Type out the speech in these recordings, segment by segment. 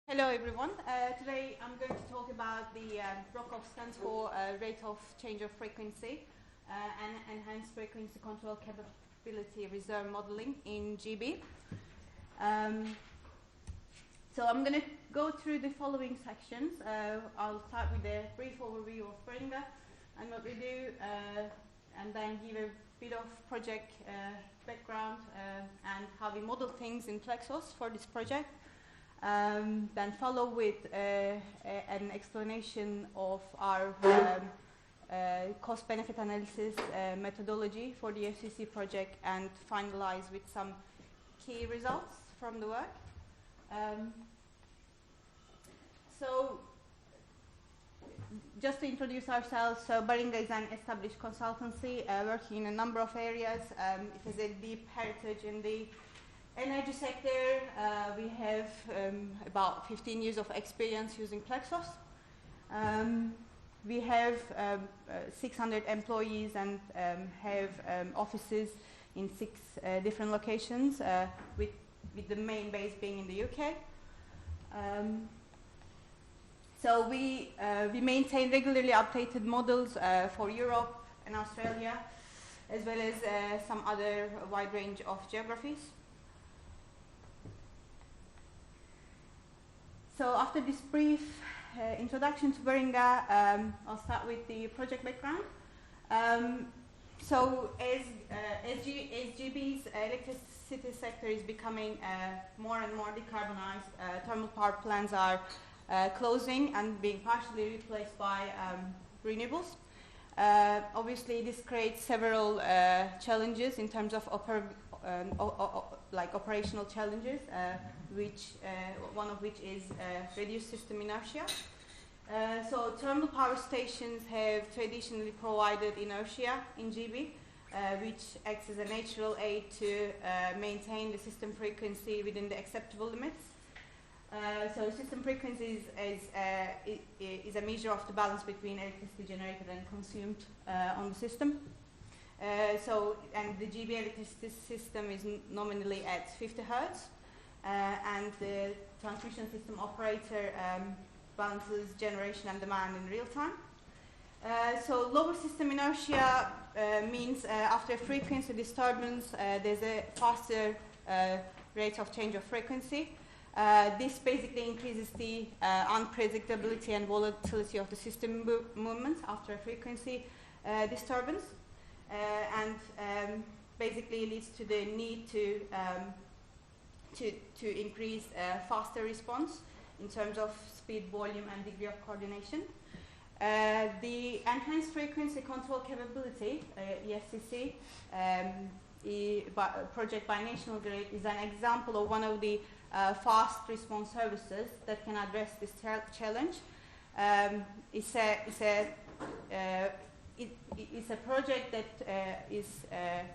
Hello everyone. Today I'm going to talk about the RoCoF stands for rate of change of frequency and enhanced frequency control capability reserve modeling in GB. So I'm going to go through the following sections. I'll start with a brief overview of Baringa and what we do, and then give a bit of project background and how we model things in PLEXOS for this project. Then follow with an explanation of our cost-benefit analysis methodology for the EFCC project, and finalize with some key results from the work. So just to introduce ourselves, so Baringa is an established consultancy working in a number of areas. It has a deep heritage in the energy sector. We have about 15 years of experience using PLEXOS. We have 600 employees and have offices in 6 different locations, with the main base being in the UK. So we maintain regularly updated models for Europe and Australia, as well as some other wide range of geographies. So after this brief introduction to Baringa, I'll start with the project background. So as GB's electricity sector is becoming more and more decarbonized, thermal power plants are closing and being partially replaced by renewables. Obviously, this creates several challenges in terms of operational challenges, one of which is reduced system inertia. So thermal power stations have traditionally provided inertia in GB, which acts as a natural aid to maintain the system frequency within the acceptable limits. So system frequency is a measure of the balance between electricity generated and consumed on the system. And the GB electricity system is nominally at 50 Hertz, and the transmission system operator balances generation and demand in real time. So lower system inertia means after a frequency disturbance, there's a faster rate of change of frequency. This basically increases the unpredictability and volatility of the system movements after a frequency disturbance, and basically leads to the need to increase faster response in terms of speed, volume, and degree of coordination. The enhanced frequency control capability, EFCC, project by National Grid, is an example of one of the fast response services that can address this challenge. It's a project that is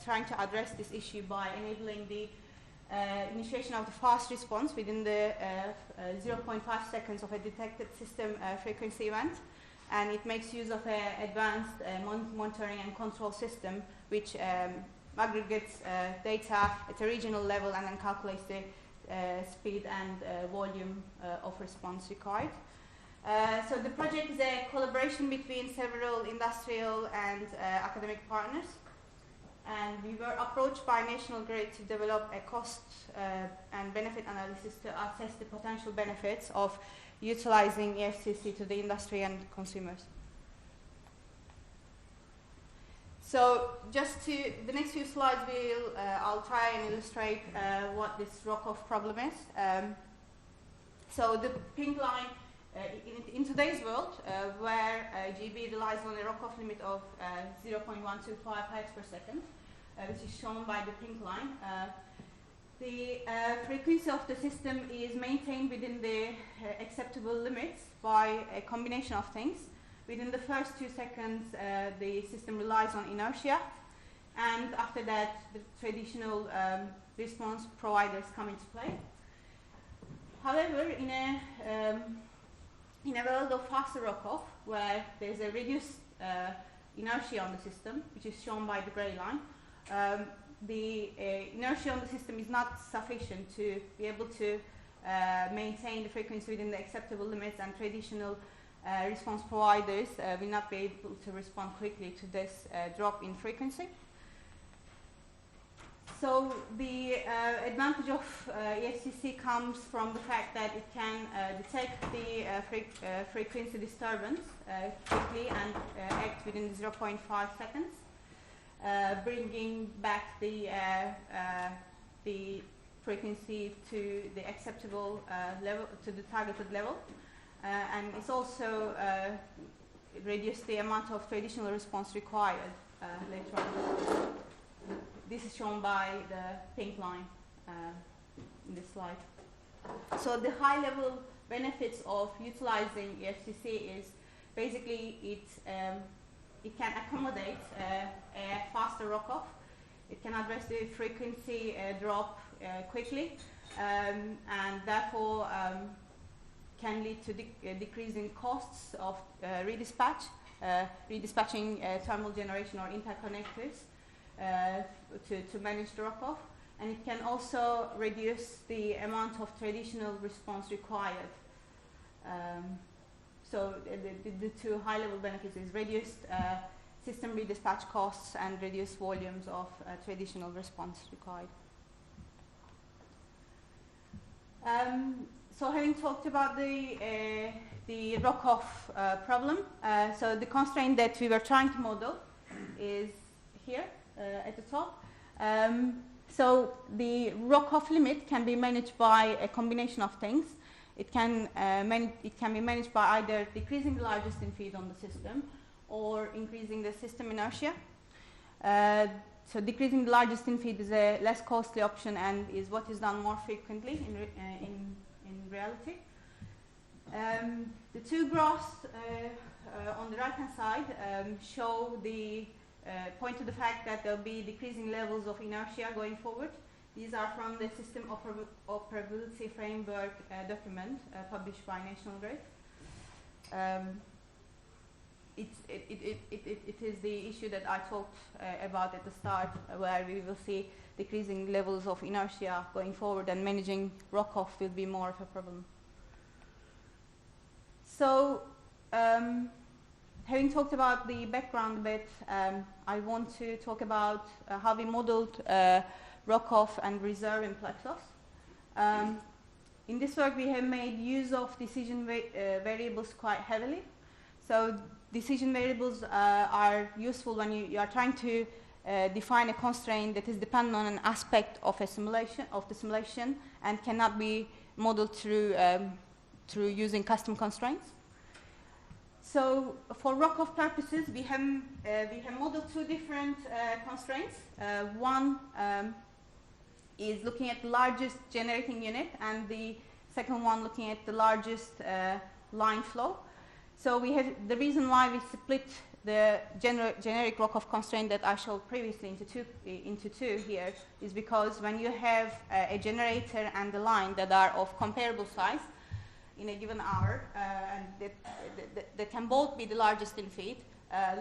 trying to address this issue by enabling the initiation of the fast response within the 0.5 seconds of a detected system frequency event, and it makes use of an advanced monitoring and control system which aggregates data at a regional level and then calculates the speed and volume of response required. So the project is a collaboration between several industrial and academic partners, and we were approached by National Grid to develop a cost and benefit analysis to assess the potential benefits of utilizing EFCC to the industry and consumers. So just to the next few slides, I'll try and illustrate what this Rockoff problem is. So the pink line, in today's world, where GB relies on a Rockoff limit of 0.125 Hertz per second, which is shown by the pink line, the frequency of the system is maintained within the acceptable limits by a combination of things. Within the first 2 seconds, the system relies on inertia, and after that, the traditional response providers come into play. However, in a world of faster RoCoF, where there's a reduced inertia on the system, which is shown by the gray line, the inertia on the system is not sufficient to be able to maintain the frequency within the acceptable limits, and traditional response providers will not be able to respond quickly to this drop in frequency. So the advantage of EFCC comes from the fact that it can detect the frequency disturbance quickly and act within 0.5 seconds, bringing back the frequency to the acceptable level, to the targeted level, and it's also reduced the amount of traditional response required later on. This is shown by the pink line in this slide. So the high-level benefits of utilizing EFCC is basically it can accommodate a faster RoCoF. It can address the frequency drop quickly, and therefore can lead to decreasing costs of redispatching thermal generation or interconnectors to manage the RoCoF, and it can also reduce the amount of traditional response required. So the two high-level benefits is reduced system redispatch costs and reduced volumes of traditional response required. So having talked about the Rockoff problem, so the constraint that we were trying to model is here at the top. So the Rockoff limit can be managed by a combination of things. It can be managed by either decreasing the largest in feed on the system or increasing the system inertia. So decreasing the largest in feed is a less costly option and is what is done more frequently in reality. The two graphs on the right hand side show the point to the fact that there will be decreasing levels of inertia going forward. These are from the System Operability Framework document published by National Grid. It is the issue that I talked about at the start, where we will see decreasing levels of inertia going forward, and managing RoCoF will be more of a problem. So, having talked about the background a bit, I want to talk about how we modeled RoCoF and reserve in PLEXOS. In this work, we have made use of decision variables quite heavily. So decision variables are useful when you are trying to define a constraint that is dependent on an aspect of the simulation and cannot be modeled through using custom constraints. So for RoCoF purposes, we have modeled two different constraints. One is looking at the largest generating unit, and the second one looking at the largest line flow. So we have the reason why we split the generic RoCoF constraint that I showed previously into two here is because when you have a generator and a line that are of comparable size in a given hour, and that can both be the largest in feed,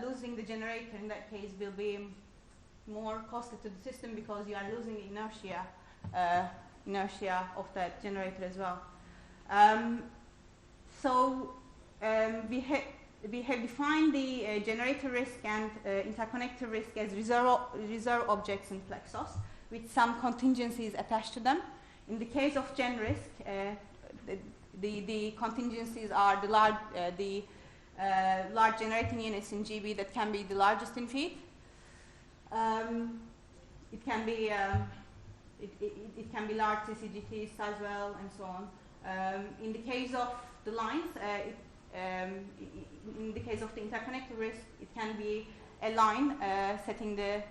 losing the generator in that case will be more costly to the system because you are losing the inertia of that generator as well. We have defined the generator risk and interconnector risk as reserve objects in PLEXOS with some contingencies attached to them. In the case of gen risk, the contingencies are the large generating units in GB that can be the largest in feed. It can be large CCGTs as well, and so on. In the case of the lines, in the case of the interconnector risk, it can be a line setting the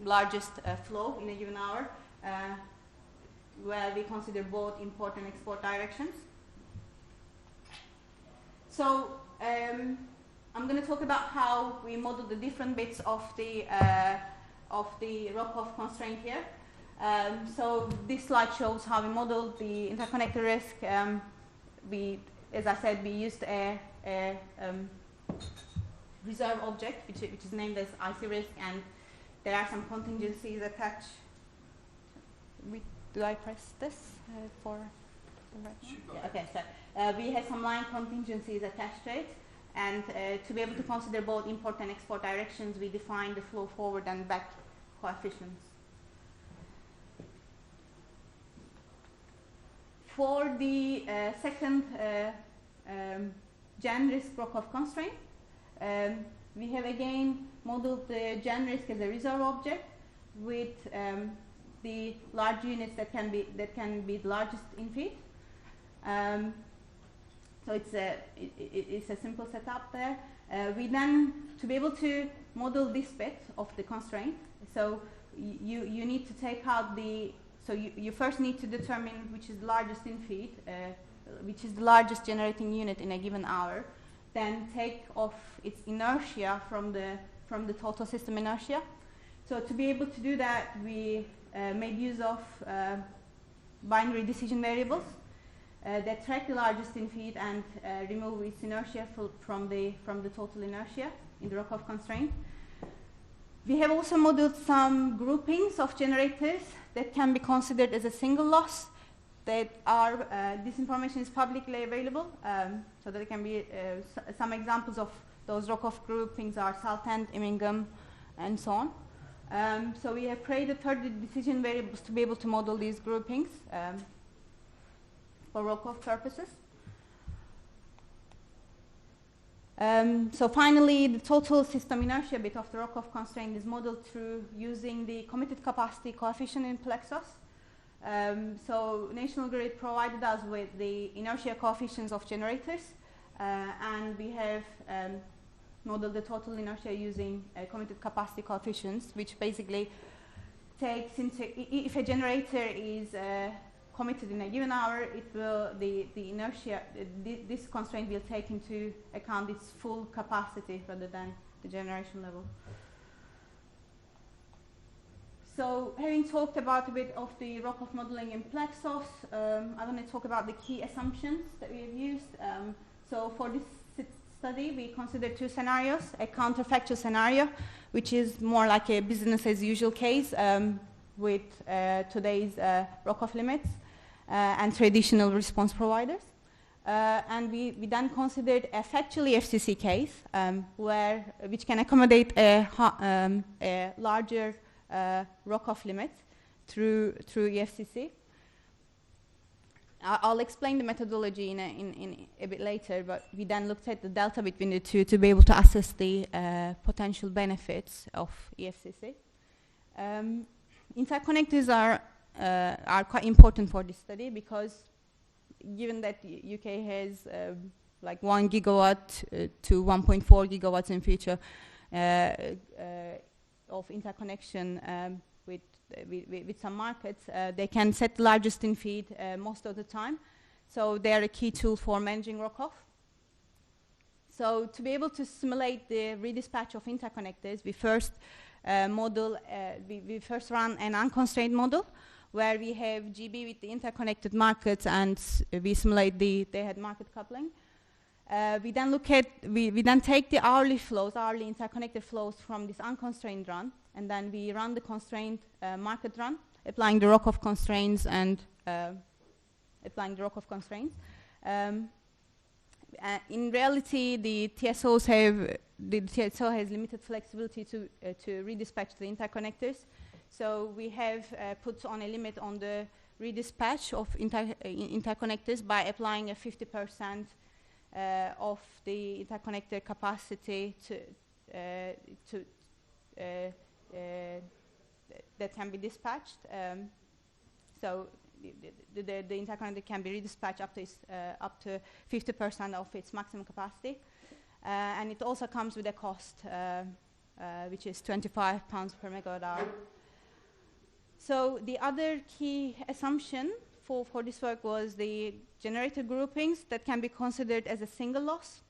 largest flow in a given hour, where we consider both import and export directions. So I'm going to talk about how we model the different bits of the RoCoF constraint here. So this slide shows how we modeled the interconnector risk. As I said, we used a reserve object, which is named as IC risk, and there are some contingencies attached. Do I press this for? Yeah, okay, so we have some line contingencies attached to it, and to be able to consider both import and export directions, we define the flow forward and back coefficients. For the second gen risk RoCoF constraint, we have again modeled the gen risk as a reserve object with the large units that can be the largest in feet. So it's a simple setup there. We then, to be able to model this bit of the constraint, so you need to take out the, so you first need to determine which is the largest in feet, which is the largest generating unit in a given hour, then take off its inertia from the total system inertia. So to be able to do that, we made use of binary decision variables that track the largest in feet and remove its inertia from the total inertia in the RoCoF constraint. We have also modeled some groupings of generators that can be considered as a single loss. That are this information is publicly available, so that it can be some examples of those RoCoF groupings are Saltent, Immingham, and so on. So we have created 30 decision variables to be able to model these groupings for RoCoF purposes. So finally, the total system inertia bit of the RoCoF constraint is modeled through using the committed capacity coefficient in PLEXOS. So National Grid provided us with the inertia coefficients of generators, and we have modeled the total inertia using committed capacity coefficients, which basically takes into, if a generator is committed in a given hour, it will, the inertia, this constraint will take into account its full capacity rather than the generation level. So having talked about a bit of the RoCoF modeling in PLEXOS, I want to talk about the key assumptions that we have used. So for this study, we considered two scenarios, a counterfactual scenario, which is more like a business as usual case with today's RoCoF limits and traditional response providers. And we then considered a factual EFCC case which can accommodate a larger RoCoF limit through EFCC. I'll explain the methodology in a bit later, but we then looked at the delta between the two to be able to assess the potential benefits of EFCC. Interconnectors are quite important for this study because given that UK has like 1 gigawatt to 1.4 gigawatts in future of interconnection with some markets, they can set the largest in feed most of the time. So they are a key tool for managing RoCoF. So to be able to simulate the redispatch of interconnectors, we first we first run an unconstrained model where we have GB with the interconnected markets and we simulate the day-ahead market coupling. We then look at, we then take the hourly interconnected flows from this unconstrained run, and then we run the constrained market run, applying the RoCoF constraints and applying the RoCoF constraints. In reality, the TSO has limited flexibility to redispatch the interconnectors. So we have put on a limit on the redispatch of interconnectors by applying a 50% of the interconnector capacity that can be dispatched. So the interconnector can be redispatched up to 50% of its maximum capacity. And it also comes with a cost, which is £25 per megawatt hour. So the other key assumption for this work was the generator groupings that can be considered as a single loss.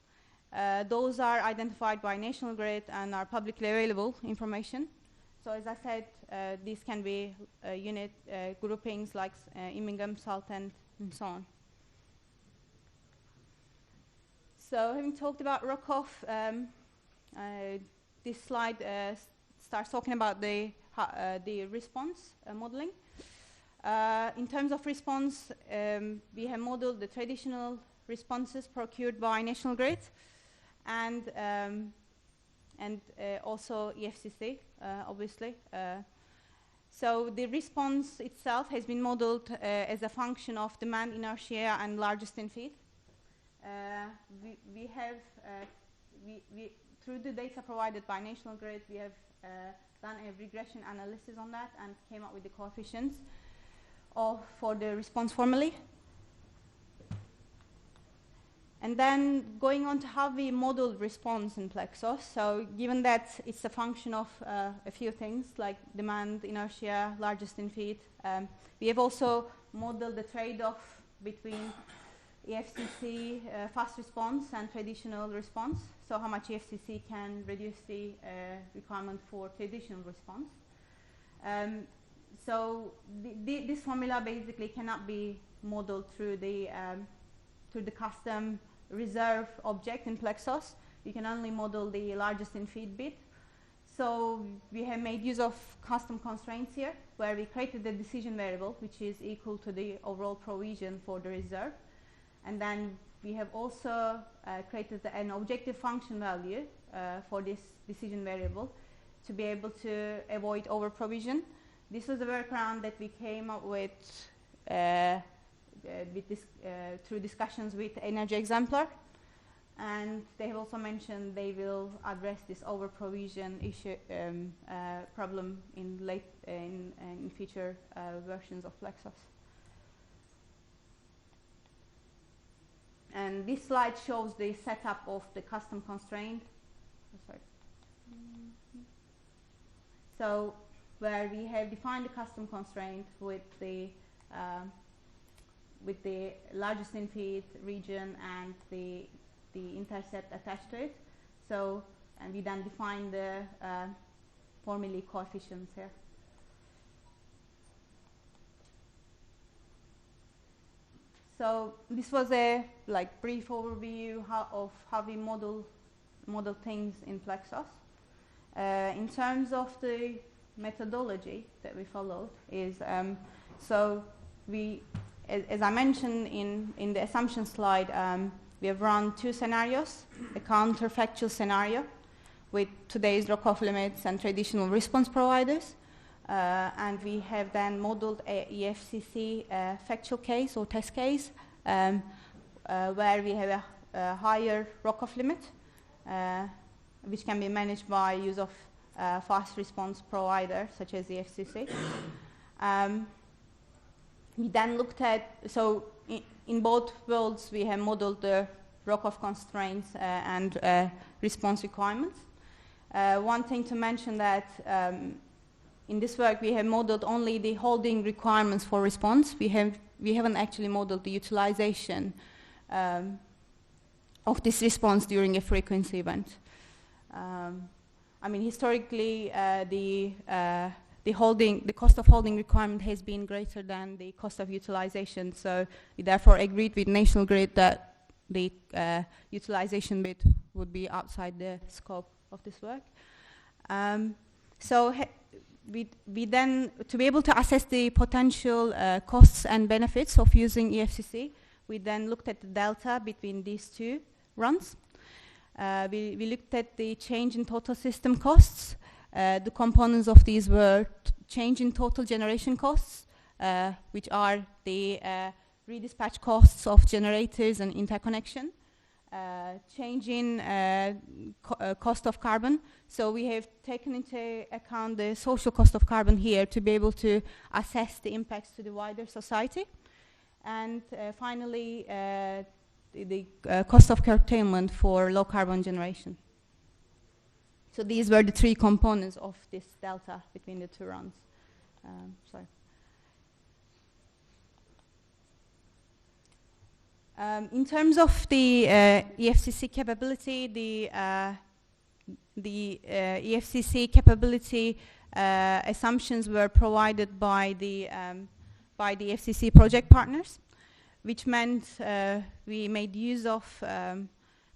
Those are identified by National Grid and are publicly available information. So as I said, these can be unit groupings like Immingham, Saltent, and so on. So having talked about RoCoF, this slide starts talking about the response modeling. in terms of response, we have modeled the traditional responses procured by National Grid and also EFCC, obviously. So the response itself has been modeled as a function of demand, inertia, and largest in feed. Through the data provided by National Grid, we have done a regression analysis on that and came up with the coefficients for the response formulae. And then going on to how we modeled response in PLEXOS. So given that it's a function of a few things like demand, inertia, largest in feed, we have also modeled the trade-off between EFCC fast response and traditional response. So how much EFCC can reduce the requirement for traditional response. So this formula basically cannot be modeled through the custom reserve object in PLEXOS. You can only model the largest in feed bit. So we have made use of custom constraints here, where we created the decision variable, which is equal to the overall provision for the reserve. And then we have also created an objective function value for this decision variable to be able to avoid over provision. This was a workaround that we came up with through discussions with Energy Exemplar, and they have also mentioned they will address this over provision issue problem in future versions of PLEXOS. And this slide shows the setup of the custom constraint. So where we have defined the custom constraint with the largest in feed region and the intercept attached to it. So, and we then define the formulae coefficients here. So this was a brief overview of how we model things in PLEXOS. In terms of the methodology that we followed is so we, as I mentioned in the assumption slide, we have run two scenarios: a counterfactual scenario with today's RoCoF limits and traditional response providers, and we have then modeled a EFCC factual case or test case where we have a higher RoCoF limit, which can be managed by use of fast response provider such as the EFCC. We then looked at, so in both worlds we have modeled the RoCoF constraints and response requirements. One thing to mention that in this work we have modeled only the holding requirements for response. We haven't actually modeled the utilization of this response during a frequency event. I mean, historically, the cost of holding requirement has been greater than the cost of utilization. So we therefore agreed with National Grid that the utilization bit would be outside the scope of this work. So we then, to be able to assess the potential costs and benefits of using EFCC, we then looked at the delta between these two runs. We looked at the change in total system costs. The components of these were change in total generation costs, which are the redispatch costs of generators and interconnection, change in cost of carbon. So we have taken into account the social cost of carbon here to be able to assess the impacts to the wider society. And finally, the cost of curtailment for low carbon generation. So these were the three components of this delta between the two runs. Sorry. In terms of the EFCC capability, the EFCC capability assumptions were provided by the EFCC project partners, which meant we made use of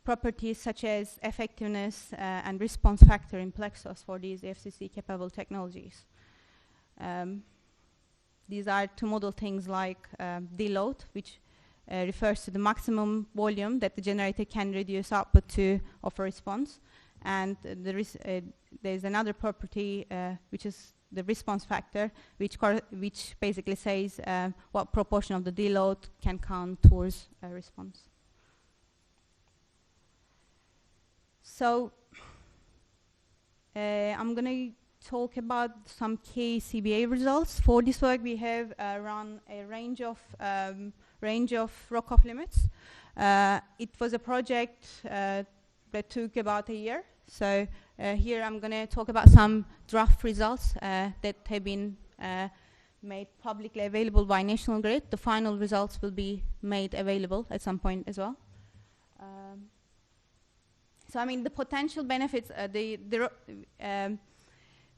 properties such as effectiveness and response factor in PLEXOS for these EFCC capable technologies. these are to model things like deload, which refers to the maximum volume that the generator can reduce output to of a response. And there's another property which is the response factor, which basically says what proportion of the deload can count towards a response. So I'm going to talk about some key CBA results. For this work, we have run a range of RoCoF limits. It was a project that took about a year. So here I'm going to talk about some draft results that have been made publicly available by National Grid. The final results will be made available at some point as well. So I mean, the potential benefits,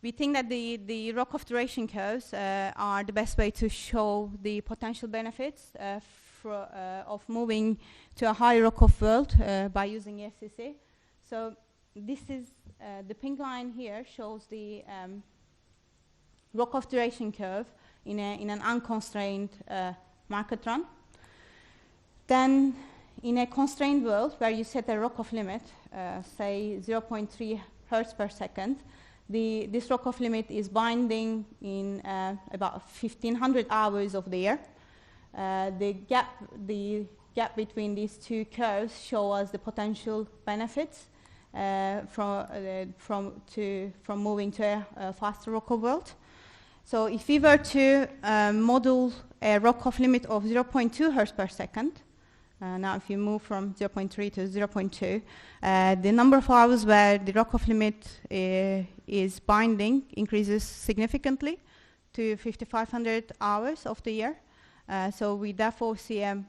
we think that the RoCoF duration curves are the best way to show the potential benefits of moving to a high RoCoF world by using EFCC. So this is, the pink line here shows the RoCoF duration curve in an unconstrained market run. Then in a constrained world where you set a RoCoF limit, say 0.3 hertz per second, this RoCoF limit is binding in about 1,500 hours of the year. The gap between these two curves show us the potential benefits from moving to a faster RoCoF world. So if we were to model a RoCoF limit of 0.2 hertz per second, now if you move from 0.3 to 0.2, the number of hours where the RoCoF limit is binding increases significantly to 5,500 hours of the year. So we therefore see a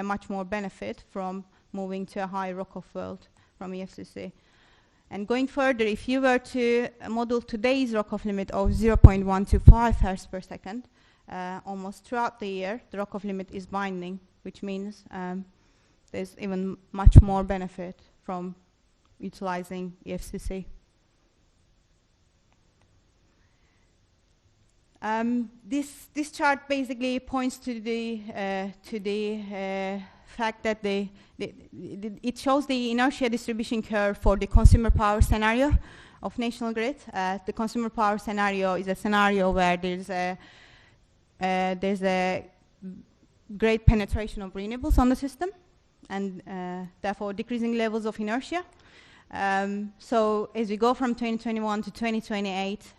much more benefit from moving to a high RoCoF world from EFCC. And going further, if you were to model today's RoCoF limit of 0.125 hertz per second, almost throughout the year, the RoCoF limit is binding, which means there's even much more benefit from utilizing EFCC. This chart basically points to the fact that it shows the inertia distribution curve for the consumer power scenario of National Grid. The consumer power scenario is a scenario where there's a great penetration of renewables on the system, and therefore decreasing levels of inertia. So as we go from 2021 to 2028,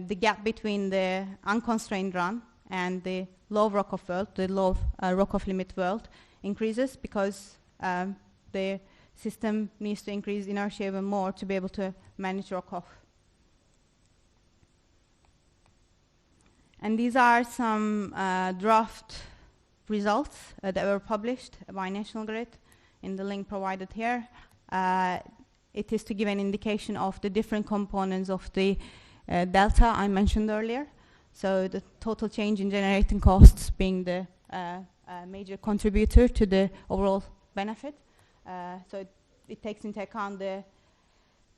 the gap between the unconstrained run and the low RoCoF world, the low RoCoF limit world, increases because the system needs to increase inertia even more to be able to manage RoCoF. And these are some draft results that were published by National Grid in the link provided here. It is to give an indication of the different components of the delta I mentioned earlier. So the total change in generating costs being the major contributor to the overall benefit. So it takes into account the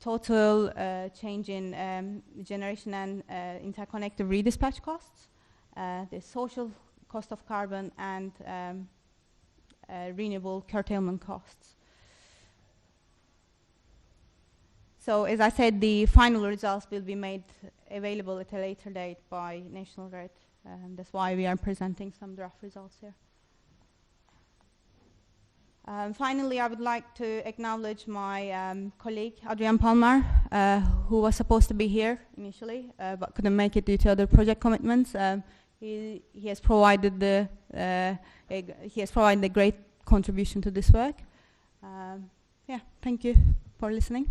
total change in generation and interconnector redispatch costs, the social cost of carbon, and renewable curtailment costs. So as I said, the final results will be made available at a later date by National Grid. That's why we are presenting some draft results here. Finally, I would like to acknowledge my colleague, Adrian Palmer, who was supposed to be here initially, but couldn't make it due to other project commitments. He has provided a great contribution to this work. Yeah, thank you for listening.